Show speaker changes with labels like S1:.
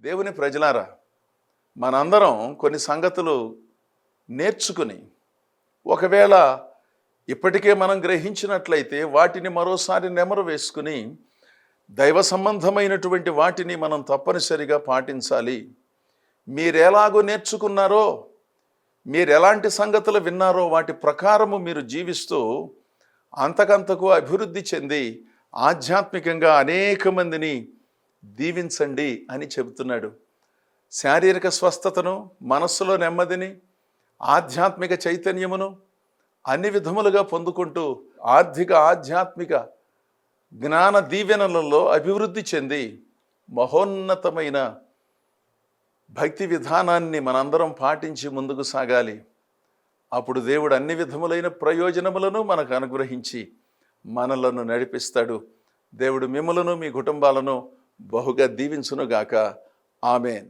S1: దేవుని ప్రజలారా, మనందరం కొన్ని సంగతులు నేర్చుకుని, ఒకవేళ ఇప్పటికే మనం గ్రహించినట్లయితే వాటిని మరోసారి నెమరు వేసుకుని దైవ సంబంధమైనటువంటి వాటిని మనం తప్పనిసరిగా పాటించాలి. మీరెలాగో నేర్చుకున్నారో, మీరెలాంటి సంగతులు విన్నారో వాటి ప్రకారము మీరు జీవిస్తూ అంతకంతకు అభివృద్ధి చెంది ఆధ్యాత్మికంగా అనేక మందిని దీవించండి అని చెబుతున్నాడు. శారీరక స్వస్థతను, మనస్సులో నెమ్మదిని, ఆధ్యాత్మిక చైతన్యమును అన్ని విధములుగా పొందుకుంటూ ఆధ్యాత్మిక జ్ఞాన దీవెనలలో అభివృద్ధి చెంది మహోన్నతమైన భక్తి విధానాన్ని మనందరం పాటించి ముందుకు సాగాలి. అప్పుడు దేవుడు అన్ని విధములైన ప్రయోజనములను మనకు అనుగ్రహించి మనలను నడిపిస్తాడు. దేవుడు మిమ్మలను, మీ కుటుంబాలను బహుగా దీవించునుగాక. ఆమేన్.